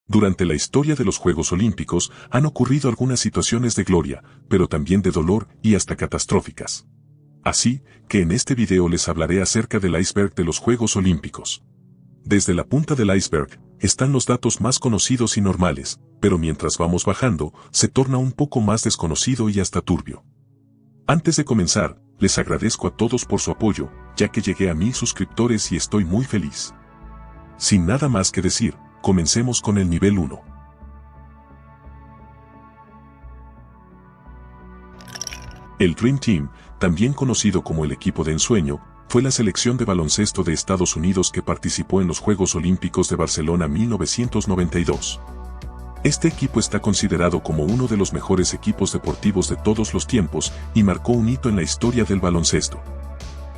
Durante la historia de los Juegos Olímpicos han ocurrido algunas situaciones de gloria, pero también de dolor y hasta catastróficas. Así que en este video les hablaré acerca del iceberg de los Juegos Olímpicos. Desde la punta del iceberg están los datos más conocidos y normales, pero mientras vamos bajando, se torna un poco más desconocido y hasta turbio. Antes de comenzar, les agradezco a todos por su apoyo, ya que llegué a 1000 suscriptores y estoy muy feliz. Sin nada más que decir, comencemos con el nivel 1. El Dream Team, también conocido como el equipo de ensueño, fue la selección de baloncesto de Estados Unidos que participó en los Juegos Olímpicos de Barcelona 1992. Este equipo está considerado como uno de los mejores equipos deportivos de todos los tiempos y marcó un hito en la historia del baloncesto.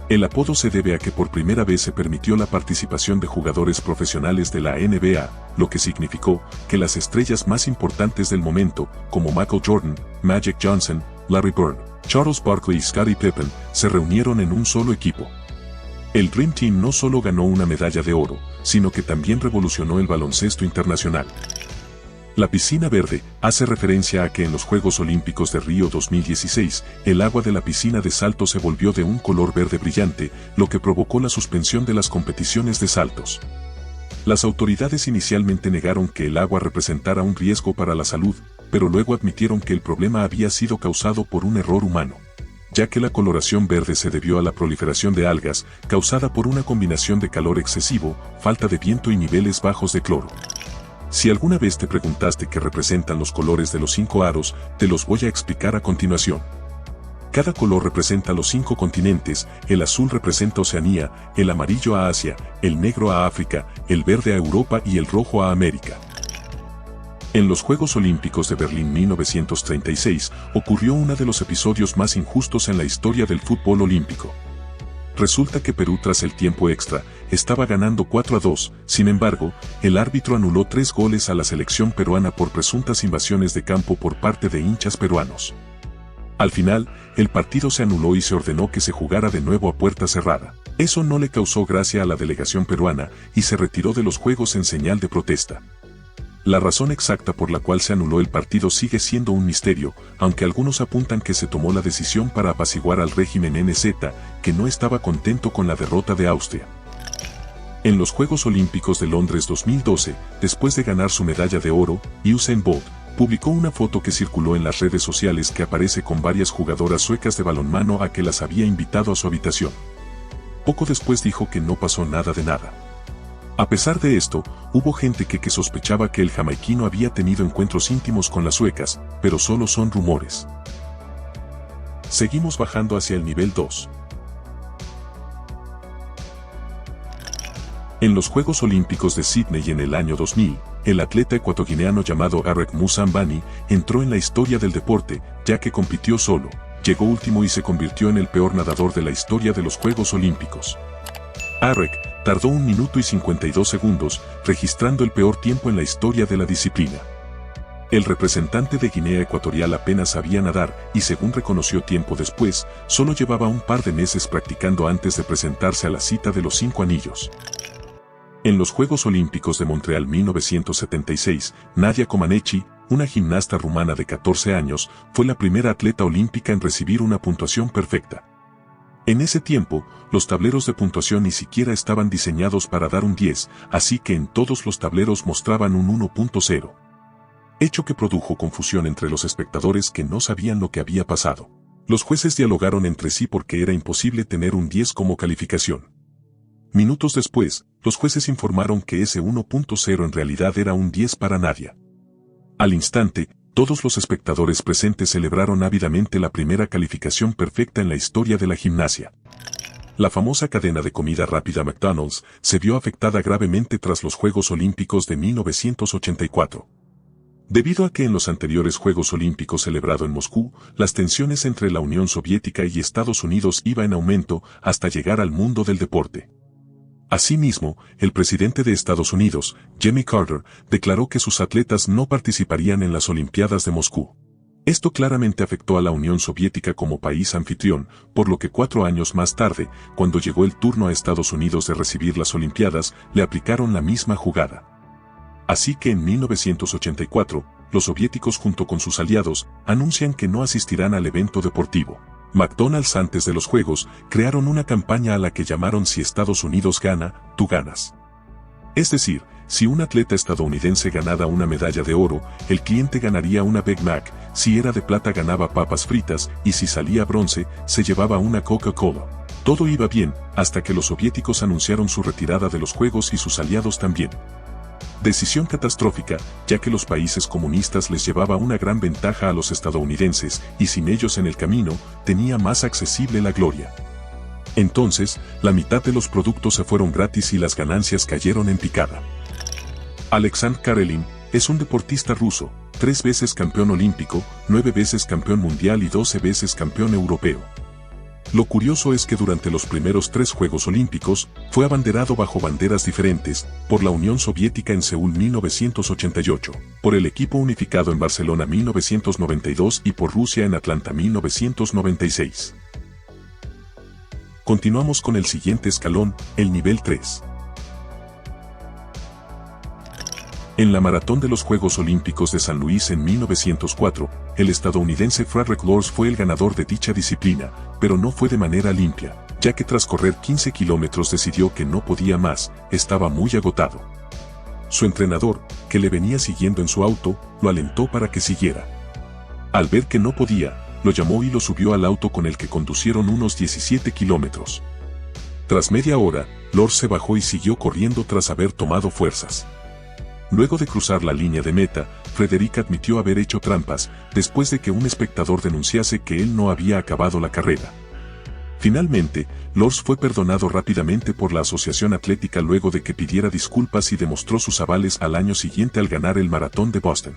El apodo se debe a que por primera vez se permitió la participación de jugadores profesionales de la NBA, lo que significó que las estrellas más importantes del momento, como Michael Jordan, Magic Johnson, Larry Bird, Charles Barkley y Scottie Pippen, se reunieron en un solo equipo. El Dream Team no solo ganó una medalla de oro, sino que también revolucionó el baloncesto internacional. La piscina verde hace referencia a que en los Juegos Olímpicos de Río 2016, el agua de la piscina de salto se volvió de un color verde brillante, lo que provocó la suspensión de las competiciones de saltos. Las autoridades inicialmente negaron que el agua representara un riesgo para la salud, pero luego admitieron que el problema había sido causado por un error humano, ya que la coloración verde se debió a la proliferación de algas, causada por una combinación de calor excesivo, falta de viento y niveles bajos de cloro. Si alguna vez te preguntaste qué representan los colores de los 5 aros, te los voy a explicar a continuación. Cada color representa los 5 continentes, el azul representa Oceanía, el amarillo a Asia, el negro a África, el verde a Europa y el rojo a América. En los Juegos Olímpicos de Berlín 1936 ocurrió uno de los episodios más injustos en la historia del fútbol olímpico. Resulta que Perú tras el tiempo extra estaba ganando 4-2, sin embargo, el árbitro anuló 3 goles a la selección peruana por presuntas invasiones de campo por parte de hinchas peruanos. Al final, el partido se anuló y se ordenó que se jugara de nuevo a puerta cerrada. Eso no le causó gracia a la delegación peruana y se retiró de los Juegos en señal de protesta. La razón exacta por la cual se anuló el partido sigue siendo un misterio, aunque algunos apuntan que se tomó la decisión para apaciguar al régimen NZ, que no estaba contento con la derrota de Austria. En los Juegos Olímpicos de Londres 2012, después de ganar su medalla de oro, Usain Bolt publicó una foto que circuló en las redes sociales que aparece con varias jugadoras suecas de balonmano a que las había invitado a su habitación. Poco después dijo que no pasó nada de nada. A pesar de esto, hubo gente que sospechaba que el jamaiquino había tenido encuentros íntimos con las suecas, pero solo son rumores. Seguimos bajando hacia el nivel 2. En los Juegos Olímpicos de Sydney en el año 2000, el atleta ecuatoguineano llamado Arek Musambani entró en la historia del deporte, ya que compitió solo, llegó último y se convirtió en el peor nadador de la historia de los Juegos Olímpicos. Arek tardó 1 minuto y 52 segundos, registrando el peor tiempo en la historia de la disciplina. El representante de Guinea Ecuatorial apenas sabía nadar y según reconoció tiempo después, solo llevaba un par de meses practicando antes de presentarse a la cita de los 5 anillos. En los Juegos Olímpicos de Montreal 1976, Nadia Comaneci, una gimnasta rumana de 14 años, fue la primera atleta olímpica en recibir una puntuación perfecta. En ese tiempo, los tableros de puntuación ni siquiera estaban diseñados para dar un 10, así que en todos los tableros mostraban un 1.0. Hecho que produjo confusión entre los espectadores que no sabían lo que había pasado. Los jueces dialogaron entre sí porque era imposible tener un 10 como calificación. Minutos después, los jueces informaron que ese 1.0 en realidad era un 10 para Nadia. Al instante, todos los espectadores presentes celebraron ávidamente la primera calificación perfecta en la historia de la gimnasia. La famosa cadena de comida rápida McDonald's se vio afectada gravemente tras los Juegos Olímpicos de 1984. Debido a que en los anteriores Juegos Olímpicos celebrados en Moscú, las tensiones entre la Unión Soviética y Estados Unidos iban en aumento hasta llegar al mundo del deporte. Asimismo, el presidente de Estados Unidos, Jimmy Carter, declaró que sus atletas no participarían en las Olimpiadas de Moscú. Esto claramente afectó a la Unión Soviética como país anfitrión, por lo que 4 años más tarde, cuando llegó el turno a Estados Unidos de recibir las Olimpiadas, le aplicaron la misma jugada. Así que en 1984, los soviéticos junto con sus aliados anuncian que no asistirán al evento deportivo. McDonald's antes de los Juegos crearon una campaña a la que llamaron Si Estados Unidos gana, tú ganas. Es decir, si un atleta estadounidense ganaba una medalla de oro, el cliente ganaría una Big Mac, si era de plata ganaba papas fritas y si salía bronce, se llevaba una Coca-Cola. Todo iba bien, hasta que los soviéticos anunciaron su retirada de los Juegos y sus aliados también. Decisión catastrófica, ya que los países comunistas les llevaba una gran ventaja a los estadounidenses y sin ellos en el camino, tenía más accesible la gloria. Entonces, la mitad de los productos se fueron gratis y las ganancias cayeron en picada. Alexander Karelin es un deportista ruso, 3 veces campeón olímpico, 9 veces campeón mundial y 12 veces campeón europeo. Lo curioso es que durante los primeros 3 Juegos Olímpicos, fue abanderado bajo banderas diferentes, por la Unión Soviética en Seúl 1988, por el equipo unificado en Barcelona 1992 y por Rusia en Atlanta 1996. Continuamos con el siguiente escalón, el nivel 3. En la maratón de los Juegos Olímpicos de San Luis en 1904, el estadounidense Frederick Lors fue el ganador de dicha disciplina, pero no fue de manera limpia, ya que tras correr 15 kilómetros decidió que no podía más, estaba muy agotado. Su entrenador, que le venía siguiendo en su auto, lo alentó para que siguiera. Al ver que no podía, lo llamó y lo subió al auto con el que conducieron unos 17 kilómetros. Tras media hora, Lors se bajó y siguió corriendo tras haber tomado fuerzas. Luego de cruzar la línea de meta, Frederick admitió haber hecho trampas, después de que un espectador denunciase que él no había acabado la carrera. Finalmente, Lors fue perdonado rápidamente por la Asociación Atlética luego de que pidiera disculpas y demostró sus avales al año siguiente al ganar el Maratón de Boston.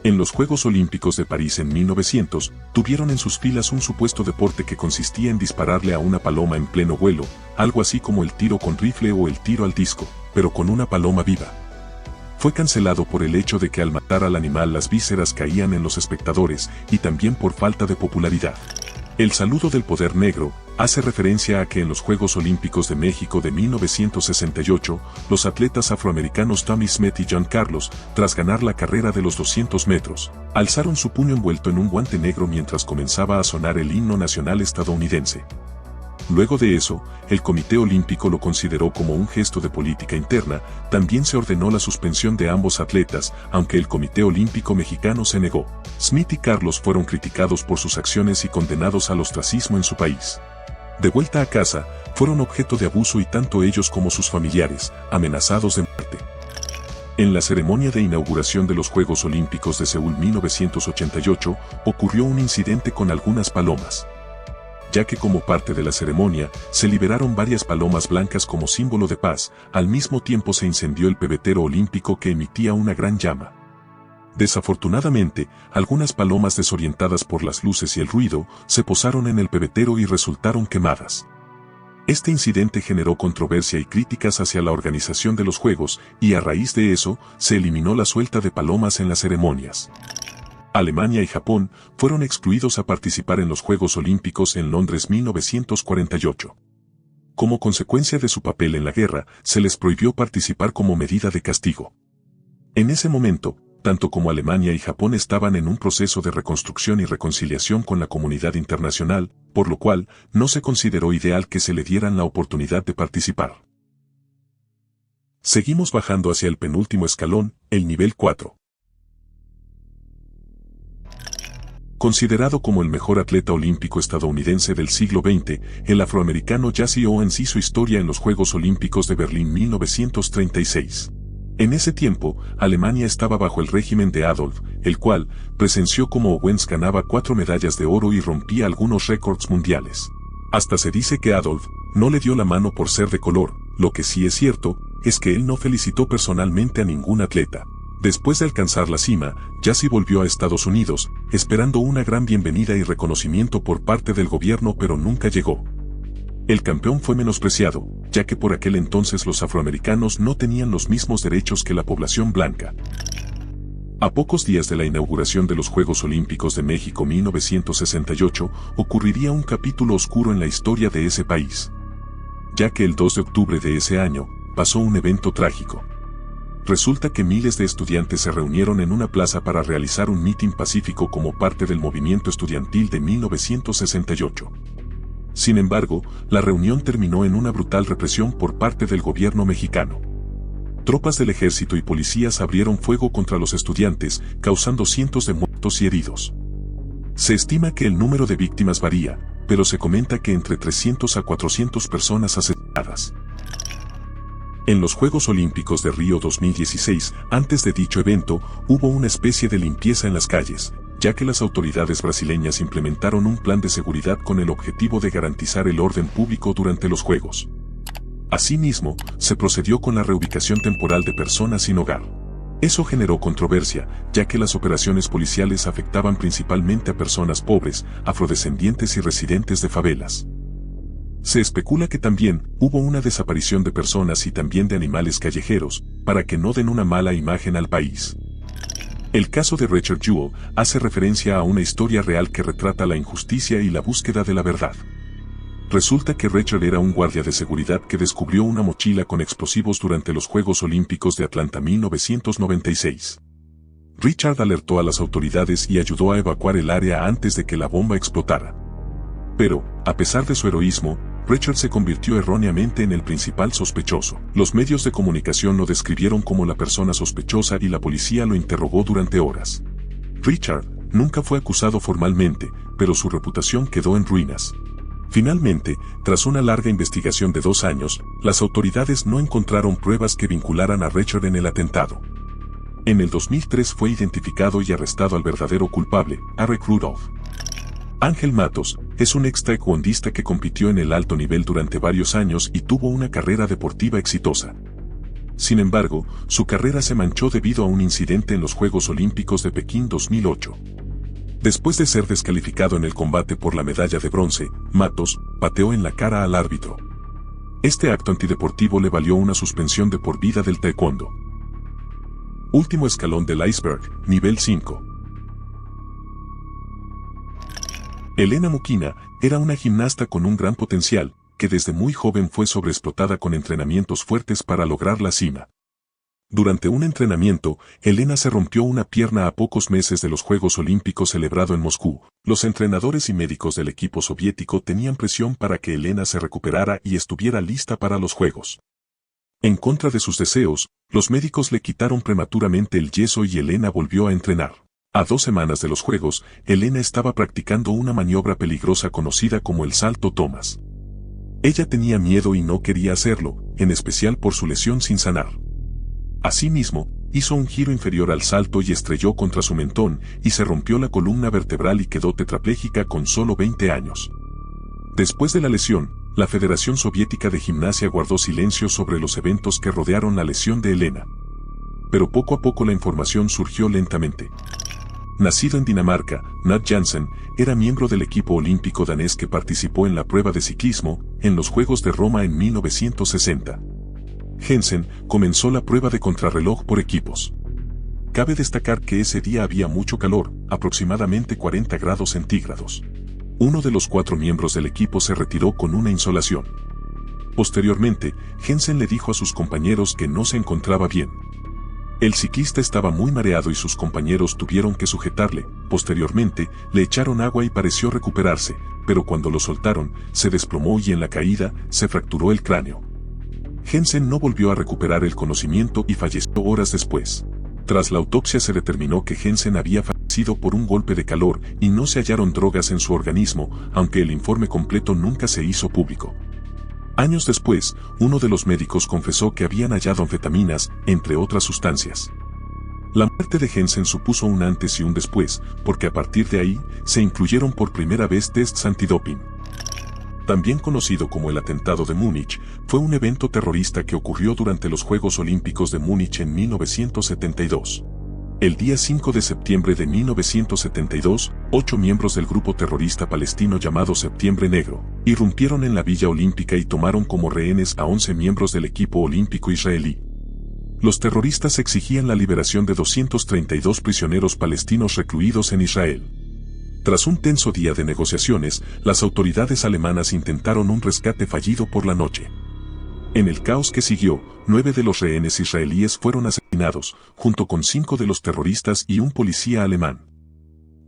En los Juegos Olímpicos de París en 1900, tuvieron en sus filas un supuesto deporte que consistía en dispararle a una paloma en pleno vuelo, algo así como el tiro con rifle o el tiro al disco, pero con una paloma viva. Fue cancelado por el hecho de que al matar al animal las vísceras caían en los espectadores y también por falta de popularidad. El saludo del poder negro hace referencia a que en los Juegos Olímpicos de México de 1968, los atletas afroamericanos Tommie Smith y John Carlos, tras ganar la carrera de los 200 metros, alzaron su puño envuelto en un guante negro mientras comenzaba a sonar el himno nacional estadounidense. Luego de eso, el Comité Olímpico lo consideró como un gesto de política interna, también se ordenó la suspensión de ambos atletas, aunque el Comité Olímpico Mexicano se negó. Smith y Carlos fueron criticados por sus acciones y condenados al ostracismo en su país. De vuelta a casa, fueron objeto de abuso y tanto ellos como sus familiares, amenazados de muerte. En la ceremonia de inauguración de los Juegos Olímpicos de Seúl 1988, ocurrió un incidente con algunas palomas, ya que como parte de la ceremonia, se liberaron varias palomas blancas como símbolo de paz, al mismo tiempo se incendió el pebetero olímpico que emitía una gran llama. Desafortunadamente, algunas palomas desorientadas por las luces y el ruido, se posaron en el pebetero y resultaron quemadas. Este incidente generó controversia y críticas hacia la organización de los Juegos, y a raíz de eso, se eliminó la suelta de palomas en las ceremonias. Alemania y Japón fueron excluidos a participar en los Juegos Olímpicos en Londres 1948. Como consecuencia de su papel en la guerra, se les prohibió participar como medida de castigo. En ese momento, tanto como Alemania y Japón estaban en un proceso de reconstrucción y reconciliación con la comunidad internacional, por lo cual, no se consideró ideal que se le dieran la oportunidad de participar. Seguimos bajando hacia el penúltimo escalón, el nivel 4. Considerado como el mejor atleta olímpico estadounidense del siglo XX, el afroamericano Jesse Owens hizo historia en los Juegos Olímpicos de Berlín 1936. En ese tiempo, Alemania estaba bajo el régimen de Adolf, el cual presenció cómo Owens ganaba 4 medallas de oro y rompía algunos récords mundiales. Hasta se dice que Adolf no le dio la mano por ser de color, lo que sí es cierto, es que él no felicitó personalmente a ningún atleta. Después de alcanzar la cima, Jesse volvió a Estados Unidos, esperando una gran bienvenida y reconocimiento por parte del gobierno, pero nunca llegó. El campeón fue menospreciado, ya que por aquel entonces los afroamericanos no tenían los mismos derechos que la población blanca. A pocos días de la inauguración de los Juegos Olímpicos de México 1968, ocurriría un capítulo oscuro en la historia de ese país, ya que el 2 de octubre de ese año, pasó un evento trágico. Resulta que miles de estudiantes se reunieron en una plaza para realizar un mitin pacífico como parte del movimiento estudiantil de 1968. Sin embargo, la reunión terminó en una brutal represión por parte del gobierno mexicano. Tropas del ejército y policías abrieron fuego contra los estudiantes, causando cientos de muertos y heridos. Se estima que el número de víctimas varía, pero se comenta que entre 300 a 400 personas asesinadas. En los Juegos Olímpicos de Río 2016, antes de dicho evento, hubo una especie de limpieza en las calles, ya que las autoridades brasileñas implementaron un plan de seguridad con el objetivo de garantizar el orden público durante los Juegos. Asimismo, se procedió con la reubicación temporal de personas sin hogar. Eso generó controversia, ya que las operaciones policiales afectaban principalmente a personas pobres, afrodescendientes y residentes de favelas. Se especula que también hubo una desaparición de personas y también de animales callejeros, para que no den una mala imagen al país. El caso de Richard Jewell hace referencia a una historia real que retrata la injusticia y la búsqueda de la verdad. Resulta que Richard era un guardia de seguridad que descubrió una mochila con explosivos durante los Juegos Olímpicos de Atlanta 1996. Richard alertó a las autoridades y ayudó a evacuar el área antes de que la bomba explotara. Pero, a pesar de su heroísmo, Richard se convirtió erróneamente en el principal sospechoso. Los medios de comunicación lo describieron como la persona sospechosa y la policía lo interrogó durante horas. Richard nunca fue acusado formalmente, pero su reputación quedó en ruinas. Finalmente, tras una larga investigación de 2 años, las autoridades no encontraron pruebas que vincularan a Richard en el atentado. En el 2003 fue identificado y arrestado al verdadero culpable, Eric Rudolph. Ángel Matos es un ex taekwondista que compitió en el alto nivel durante varios años y tuvo una carrera deportiva exitosa. Sin embargo, su carrera se manchó debido a un incidente en los Juegos Olímpicos de Pekín 2008. Después de ser descalificado en el combate por la medalla de bronce, Matos pateó en la cara al árbitro. Este acto antideportivo le valió una suspensión de por vida del taekwondo. Último escalón del iceberg, nivel 5. Elena Muquina era una gimnasta con un gran potencial, que desde muy joven fue sobreexplotada con entrenamientos fuertes para lograr la cima. Durante un entrenamiento, Elena se rompió una pierna a pocos meses de los Juegos Olímpicos celebrado en Moscú. Los entrenadores y médicos del equipo soviético tenían presión para que Elena se recuperara y estuviera lista para los Juegos. En contra de sus deseos, los médicos le quitaron prematuramente el yeso y Elena volvió a entrenar. A 2 semanas de los Juegos, Elena estaba practicando una maniobra peligrosa conocida como el salto Thomas. Ella tenía miedo y no quería hacerlo, en especial por su lesión sin sanar. Asimismo, hizo un giro inferior al salto y estrelló contra su mentón y se rompió la columna vertebral y quedó tetrapléjica con solo 20 años. Después de la lesión, la Federación Soviética de Gimnasia guardó silencio sobre los eventos que rodearon la lesión de Elena. Pero poco a poco la información surgió lentamente. Nacido en Dinamarca, Nat Jansen era miembro del equipo olímpico danés que participó en la prueba de ciclismo en los Juegos de Roma en 1960. Jensen comenzó la prueba de contrarreloj por equipos. Cabe destacar que ese día había mucho calor, aproximadamente 40 grados centígrados. Uno de los 4 miembros del equipo se retiró con una insolación. Posteriormente, Jensen le dijo a sus compañeros que no se encontraba bien. El ciclista estaba muy mareado y sus compañeros tuvieron que sujetarle. Posteriormente, le echaron agua y pareció recuperarse, pero cuando lo soltaron, se desplomó y en la caída, se fracturó el cráneo. Jensen no volvió a recuperar el conocimiento y falleció horas después. Tras la autopsia se determinó que Jensen había fallecido por un golpe de calor y no se hallaron drogas en su organismo, aunque el informe completo nunca se hizo público. Años después, uno de los médicos confesó que habían hallado anfetaminas, entre otras sustancias. La muerte de Jensen supuso un antes y un después, porque a partir de ahí, se incluyeron por primera vez tests antidoping. También conocido como el atentado de Múnich, fue un evento terrorista que ocurrió durante los Juegos Olímpicos de Múnich en 1972. El día 5 de septiembre de 1972, 8 miembros del grupo terrorista palestino llamado Septiembre Negro, irrumpieron en la Villa Olímpica y tomaron como rehenes a 11 miembros del equipo olímpico israelí. Los terroristas exigían la liberación de 232 prisioneros palestinos recluidos en Israel. Tras un tenso día de negociaciones, las autoridades alemanas intentaron un rescate fallido por la noche. En el caos que siguió, 9 de los rehenes israelíes fueron asesinados asesinados, junto con 5 de los terroristas y un policía alemán.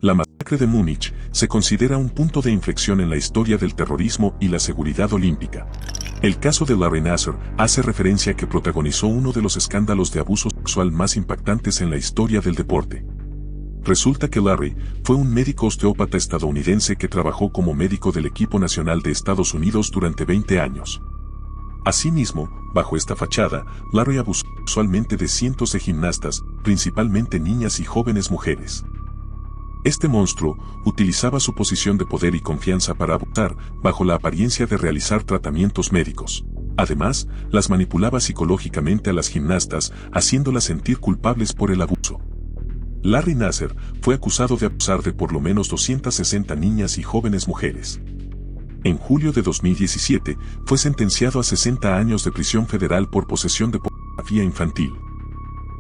La masacre de Múnich se considera un punto de inflexión en la historia del terrorismo y la seguridad olímpica. El caso de Larry Nassar hace referencia a que protagonizó uno de los escándalos de abuso sexual más impactantes en la historia del deporte. Resulta que Larry fue un médico osteópata estadounidense que trabajó como médico del equipo nacional de Estados Unidos durante 20 años. Asimismo, bajo esta fachada, Larry abusó sexualmente de cientos de gimnastas, principalmente niñas y jóvenes mujeres. Este monstruo utilizaba su posición de poder y confianza para abusar, bajo la apariencia de realizar tratamientos médicos. Además, las manipulaba psicológicamente a las gimnastas, haciéndolas sentir culpables por el abuso. Larry Nassar fue acusado de abusar de por lo menos 260 niñas y jóvenes mujeres. En julio de 2017, fue sentenciado a 60 años de prisión federal por posesión de pornografía infantil.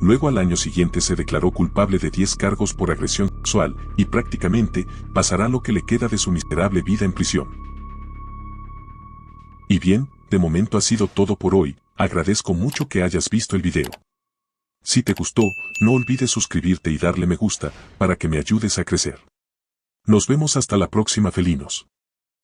Luego al año siguiente se declaró culpable de 10 cargos por agresión sexual y prácticamente pasará lo que le queda de su miserable vida en prisión. Y bien, de momento ha sido todo por hoy, agradezco mucho que hayas visto el video. Si te gustó, no olvides suscribirte y darle me gusta para que me ayudes a crecer. Nos vemos hasta la próxima, felinos.